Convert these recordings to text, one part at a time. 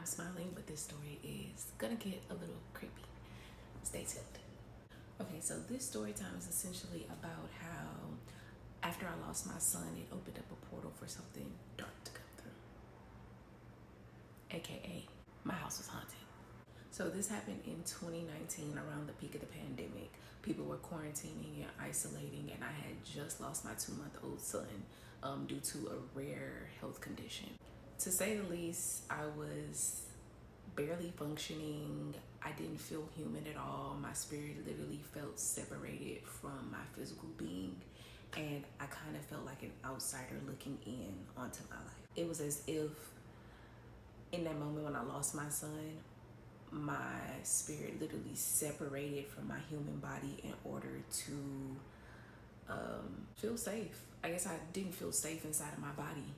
I'm smiling, but this story is gonna get a little creepy. Stay tuned. Okay, so this story time is essentially about how after I lost my son, it opened up a portal for something dark to come through. AKA, my house was haunted. So this happened in 2019 around the peak of the pandemic. People were quarantining and isolating, and I had just lost my 2-month-old son due to a rare health condition. To say the least, I was barely functioning. I didn't feel human at all. My spirit literally felt separated from my physical being, and I kind of felt like an outsider looking in onto my life. It was as if in that moment when I lost my son, my spirit literally separated from my human body in order to feel safe. I guess I didn't feel safe inside of my body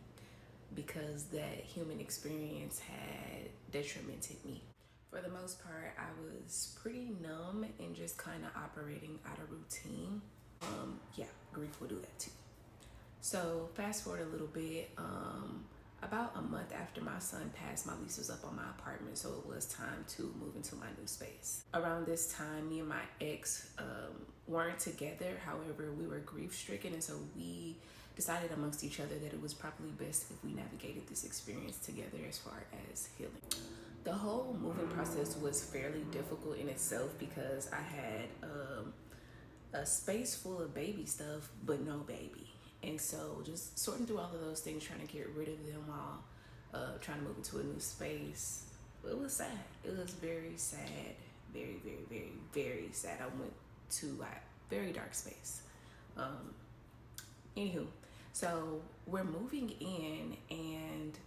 because that human experience had detrimented me. For the most part, I was pretty numb and just kind of operating out of routine. Yeah, grief will do that too. So fast forward a little bit, about a month after my son passed, my lease was up on my apartment, so it was time to move into my new space. Around this time, me and my ex weren't together. However, we were grief-stricken, and so we decided amongst each other that it was probably best if we navigated this experience together as far as healing. The whole moving process was fairly difficult in itself because I had a space full of baby stuff, but no baby. And so just sorting through all of those things, trying to get rid of them while trying to move into a new space, it was sad. It was very sad, very, very, very, very sad. I went to a very dark space. Anywho, so we're moving in, and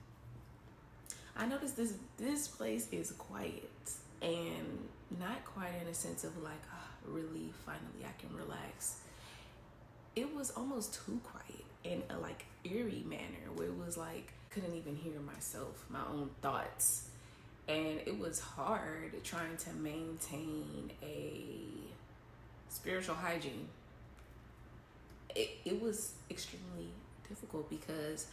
I noticed this place is quiet, and not quiet in a sense of like, really, finally I can relax. It was almost too quiet in a like eerie manner where it was like couldn't even hear myself, my own thoughts, and it was hard trying to maintain a spiritual hygiene. It was extremely difficult because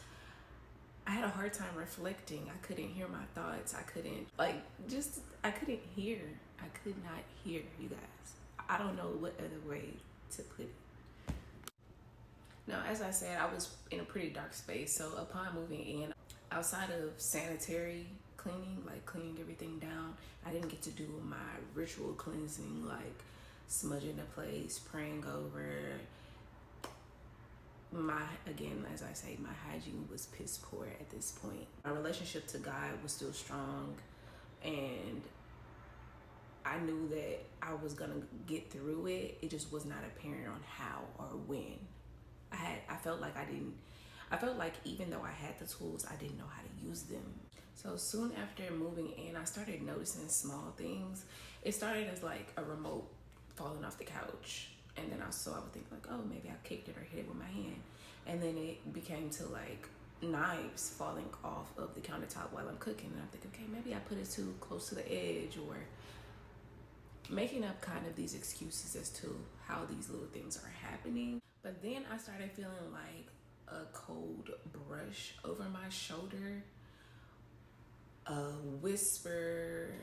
I had a hard time reflecting. I couldn't hear my thoughts. I couldn't hear. I could not hear, you guys. I don't know what other way to put it. Now, as I said, I was in a pretty dark space. So upon moving in, outside of sanitary cleaning, like cleaning everything down, I didn't get to do my ritual cleansing, like smudging the place, praying over. Again, as I say, my hygiene was piss poor at this point. My relationship to God was still strong, and I knew that I was gonna get through it. It just was not apparent on how or when. I felt like even though I had the tools, I didn't know how to use them. So soon after moving in, I started noticing small things. It started as like a remote falling off the couch. And then I would think like, oh, maybe I kicked it or hit it with my hand. And then it became to like knives falling off of the countertop while I'm cooking. And I'm thinking, okay, maybe I put it too close to the edge, or making up kind of these excuses as to how these little things are happening. But then I started feeling like a cold brush over my shoulder, a whisper.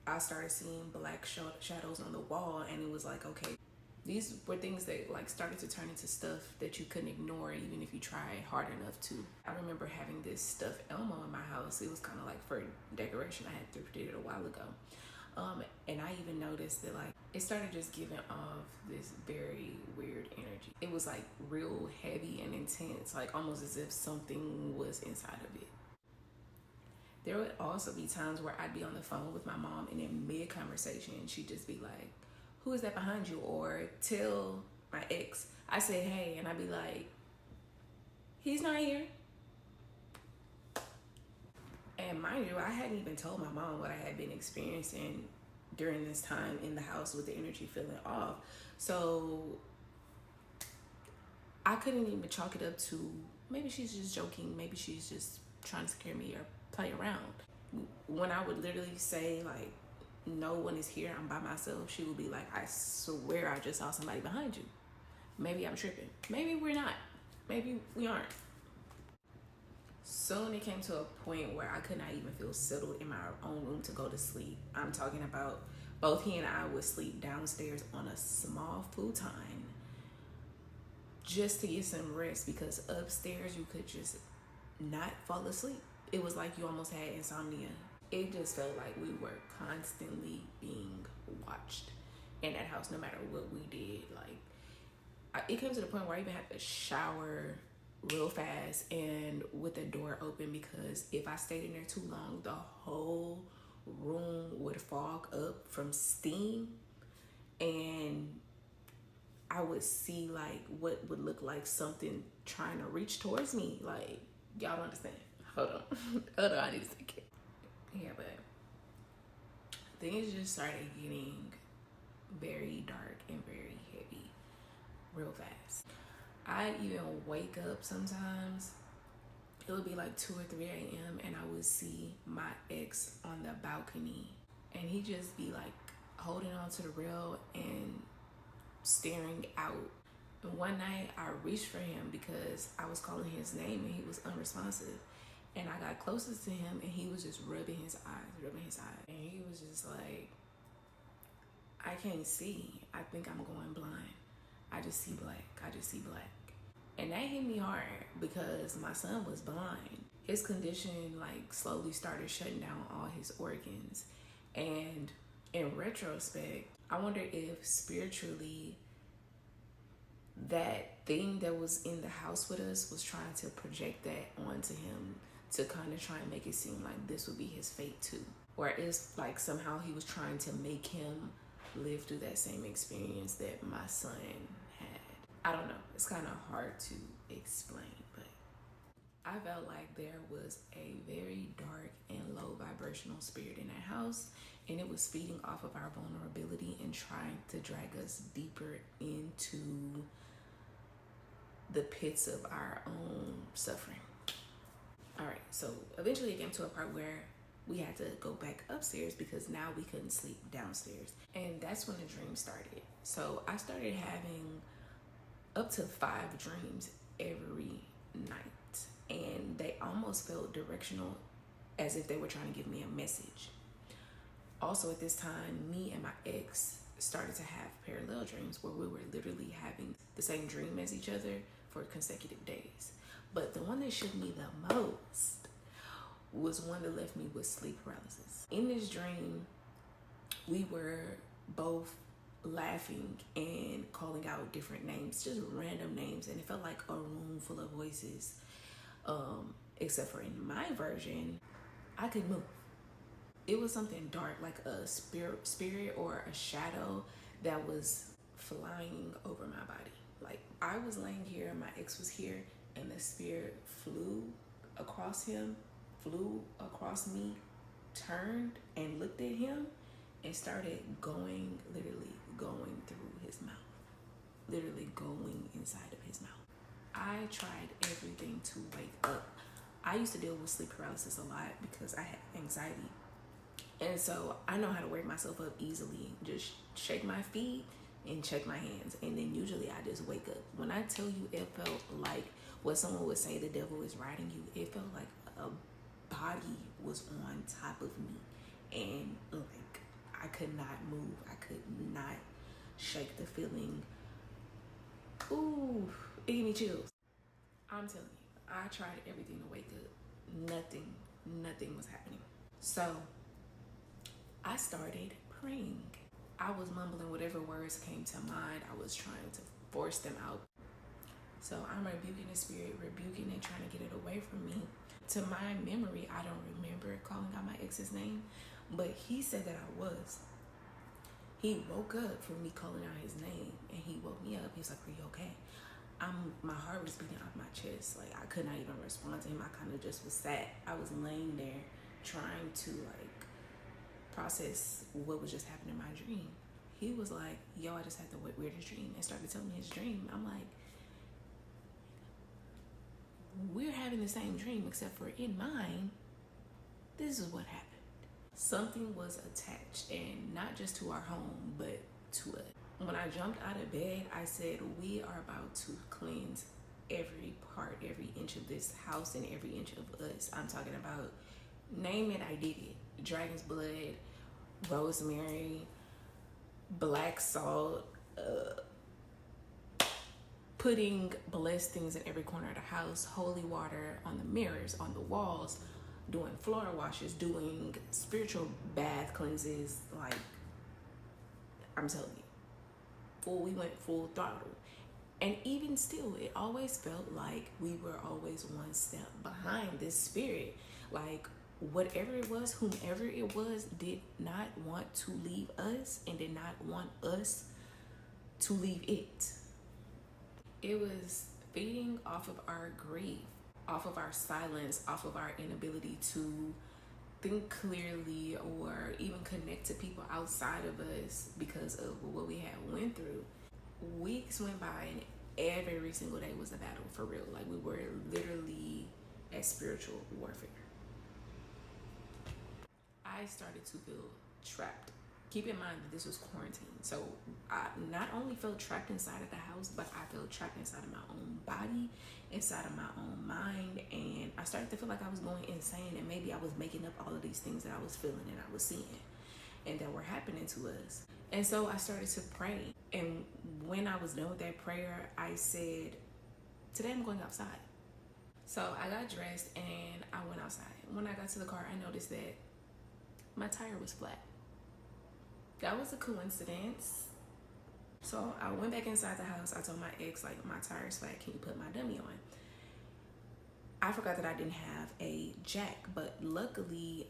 I started seeing black shadows on the wall, and it was like, okay, these were things that like started to turn into stuff that you couldn't ignore even if you tried hard enough to. I remember having this stuffed Elmo in my house. It was kind of like for decoration. I had thrifted it a while ago. And I even noticed that like it started just giving off this very weird energy. It was like real heavy and intense, like almost as if something was inside of it. There would also be times where I'd be on the phone with my mom, and in mid-conversation, she'd just be like, who is that behind you? Or tell my ex, I say, hey, and I'd be like, he's not here. And mind you, I hadn't even told my mom what I had been experiencing during this time in the house with the energy feeling off. So I couldn't even chalk it up to maybe she's just joking, maybe she's just trying to scare me or play around. When I would literally say like, no one is here, I'm by myself, she would be like, I swear I just saw somebody behind you. Maybe I'm tripping. Maybe we're not. Maybe we aren't. Soon it came to a point where I could not even feel settled in my own room to go to sleep. I'm talking about both he and I would sleep downstairs on a small futon just to get some rest, because upstairs you could just not fall asleep. It was like you almost had insomnia. It just felt like we were constantly being watched in that house, no matter what we did. Like, it came to the point where I even had to shower real fast and with the door open, because if I stayed in there too long, the whole room would fog up from steam, and I would see like what would look like something trying to reach towards me. Like, y'all don't understand. Hold on. Hold on, I need to think it. Yeah, but things just started getting very dark and very heavy real fast. I'd even wake up sometimes. It would be like 2 or 3 a.m. and I would see my ex on the balcony, and he'd just be like holding on to the rail and staring out. And one night I reached for him because I was calling his name and he was unresponsive. And I got closest to him and he was just rubbing his eyes. And he was just like, I can't see. I think I'm going blind. I just see black. And that hit me hard because my son was blind. His condition like slowly started shutting down all his organs. And in retrospect, I wonder if spiritually that thing that was in the house with us was trying to project that onto him to kind of try and make it seem like this would be his fate too. Or it's like somehow he was trying to make him live through that same experience that my son had. I don't know. It's kind of hard to explain, but I felt like there was a very dark and low vibrational spirit in that house, and it was feeding off of our vulnerability and trying to drag us deeper into the pits of our own suffering. All right, so eventually it came to a part where we had to go back upstairs because now we couldn't sleep downstairs. And that's when the dream started. So I started having up to 5 dreams every night, and they almost felt directional, as if they were trying to give me a message. Also at this time, me and my ex started to have parallel dreams where we were literally having the same dream as each other for consecutive days. But the one that shook me the most was one that left me with sleep paralysis. In this dream, we were both laughing and calling out different names, just random names, and it felt like a room full of voices. Except for in my version, I could move. It was something dark, like a spirit or a shadow that was flying over my body. Like, I was laying here, my ex was here, and the spirit flew across him, flew across me, turned and looked at him, and started literally going through his mouth, literally going inside of his mouth. I tried everything to wake up. I used to deal with sleep paralysis a lot because I had anxiety. And so I know how to wake myself up easily. Just shake my feet and check my hands. And then usually I just wake up. When I tell you, it felt like what someone would say, the devil is riding you. It felt like a body was on top of me. And like, I could not move. I could not shake the feeling. Ooh, it gave me chills. I'm telling you, I tried everything to wake up. Nothing was happening. So I started praying. I was mumbling whatever words came to mind. I was trying to force them out. So I'm rebuking the spirit, rebuking it, trying to get it away from me. To my memory, I don't remember calling out my ex's name, but he said that I was. He woke up from me calling out his name, and he woke me up. He was like, "Are you okay?" My heart was beating off my chest. Like, I could not even respond to him. I kind of just was sat. I was laying there trying to like process what was just happening in my dream. He was like, "Yo, I just had the weirdest dream," and started telling me his dream. I'm like, we're having the same dream, except for in mine, this is what happened. Something was attached, and not just to our home, but to us. When I jumped out of bed, I said, we are about to cleanse every part, every inch of this house and every inch of us. I'm talking about, name it, I did it. Dragon's blood, rosemary, black salt, putting blessed things in every corner of the house, holy water on the mirrors, on the walls, doing floor washes, doing spiritual bath cleanses. Like, I'm telling you, we went full throttle. And even still, it always felt like we were always one step behind this spirit. Like, whatever it was, whomever it was, did not want to leave us and did not want us to leave it. It was feeding off of our grief, off of our silence, off of our inability to think clearly or even connect to people outside of us because of what we had went through. Weeks went by and every single day was a battle, for real. Like, we were literally at spiritual warfare. I started to feel trapped. Keep in mind that this was quarantine. So I not only felt trapped inside of the house, but I felt trapped inside of my own body, inside of my own mind. And I started to feel like I was going insane, and maybe I was making up all of these things that I was feeling and I was seeing and that were happening to us. And so I started to pray. And when I was done with that prayer, I said, today I'm going outside. So I got dressed and I went outside. When I got to the car, I noticed that my tire was flat. That was a coincidence. So I went back inside the house. I told my ex, like, my tire's flat, can you put my dummy on? I forgot that I didn't have a jack, but luckily,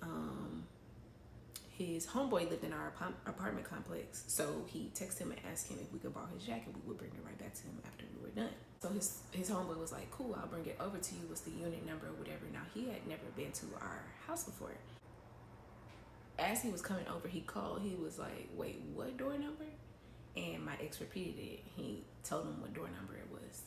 his homeboy lived in our apartment complex. So he texted him and asked him if we could borrow his jack and we would bring it right back to him after we were done. So his homeboy was like, cool, I'll bring it over to you. What's the unit number or whatever? Now, he had never been to our house before. As he was coming over, he called. He was like, wait, what door number? And my ex repeated it. He told him what door number it was.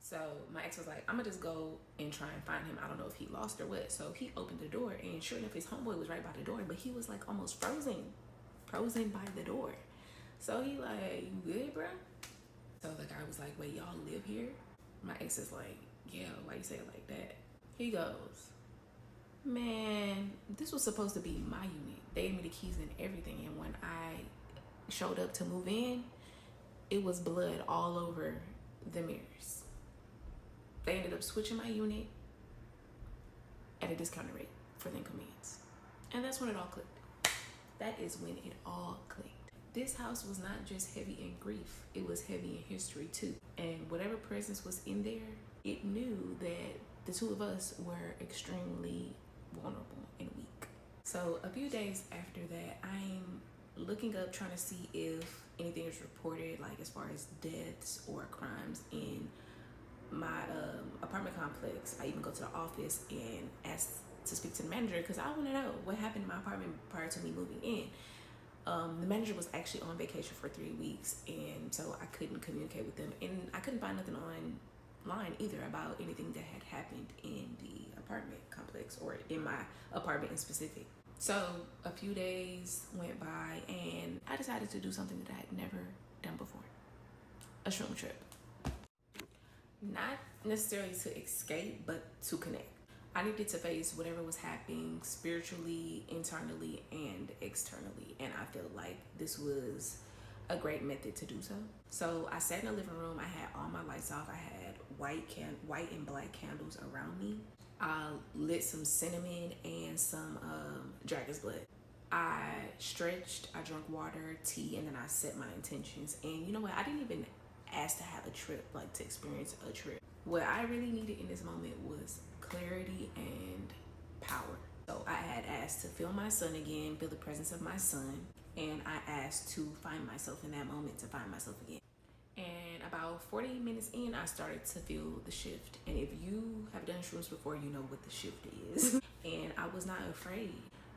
So my ex was like, I'm gonna just go and try and find him. I don't know if he lost or what. So he opened the door, and sure enough, his homeboy was right by the door, but he was like almost frozen by the door. So he like, you good, bro? So the guy was like, wait, y'all live here? My ex is like, yeah, why you say it like that? He goes, man, this was supposed to be my unit. They gave me the keys and everything. And when I showed up to move in, it was blood all over the mirrors. They ended up switching my unit at a discounted rate for the inconvenience. And that's when it all clicked. That is when it all clicked. This house was not just heavy in grief, it was heavy in history too. And whatever presence was in there, it knew that the two of us were extremely vulnerable and weak. So a few days after that, I'm looking up trying to see if anything is reported, like as far as deaths or crimes in my apartment complex. I even go to the office and ask to speak to the manager because I want to know what happened in my apartment prior to me moving in. The manager was actually on vacation for 3 weeks, and so I couldn't communicate with them, and I couldn't find nothing online either about anything that had happened in the apartment complex or in my apartment in specific. So a few days went by and I decided to do something that I had never done before. A shroom trip. Not necessarily to escape, but to connect. I needed to face whatever was happening spiritually, internally, and externally. And I felt like this was a great method to do so. So I sat in the living room. I had all my lights off. I had white and black candles around me. I lit some cinnamon and some dragon's blood. I stretched, I drank water, tea, and then I set my intentions. And you know what? I didn't even ask to have a trip, like to experience a trip. What I really needed in this moment was clarity and power. So I had asked to feel my son again, feel the presence of my son, and I asked to find myself in that moment, to find myself again. And about 40 minutes in, I started to feel the shift. And if you have done shrooms before, you know what the shift is. And I was not afraid.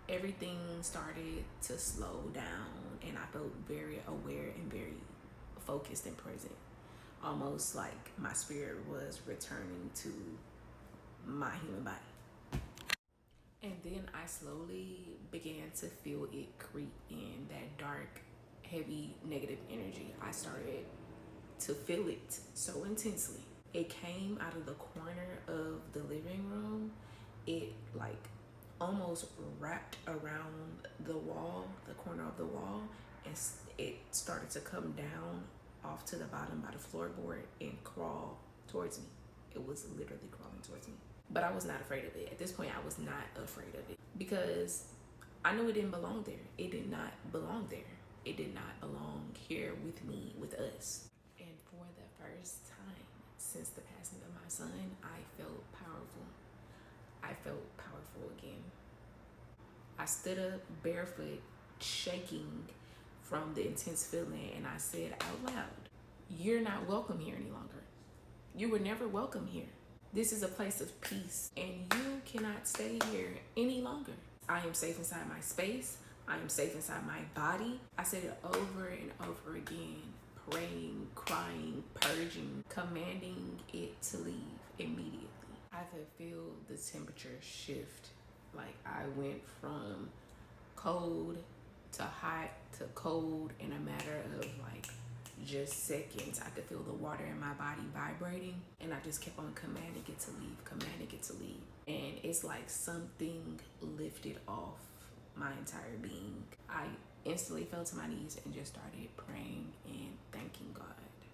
Everything started to slow down, and I felt very aware and very focused and present. Almost like my spirit was returning to my human body. And then I slowly began to feel it creep in, that dark, heavy, negative energy. I started to feel it so intensely. It came out of the corner of the living room. It like almost wrapped around the wall, the corner of the wall, and it started to come down off to the bottom by the floorboard and crawl towards me. It was literally crawling towards me. But I was not afraid of it. At this point, I was not afraid of it because I knew it didn't belong there. It did not belong there. It did not belong here with me, with us. And for the first time since the passing of my son, I felt powerful. I felt powerful again. I stood up barefoot, shaking from the intense feeling, and I said out loud, "You're not welcome here any longer. You were never welcome here. This is a place of peace, and you cannot stay here any longer. I am safe inside my space. I am safe inside my body." I said it over and over again, praying, crying, purging, commanding it to leave immediately. I could feel the temperature shift. Like I went from cold to hot to cold in a matter of like just seconds. I could feel the water in my body vibrating, and I just kept on commanding it to leave, commanding it to leave. And it's like something lifted off my entire being. I instantly fell to my knees and just started praying and thanking God.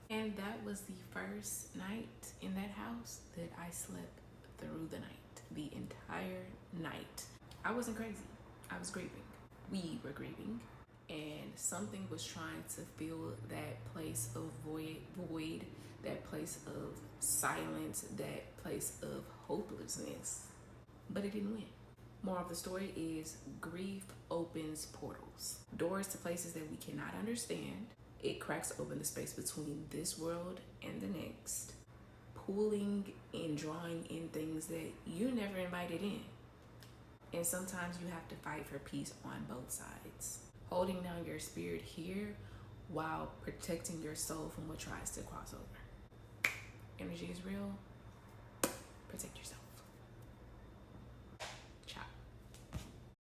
And that was the first night in that house that I slept through the night. The entire night. I wasn't crazy. I was grieving. We were grieving. And something was trying to fill that place of void, that place of silence, that place of hopelessness. But it didn't win. Moral of the story is grief opens portals. Doors to places that we cannot understand. It cracks open the space between this world and the next, pulling and drawing in things that you never invited in. And sometimes you have to fight for peace on both sides. Holding down your spirit here while protecting your soul from what tries to cross over. Energy is real.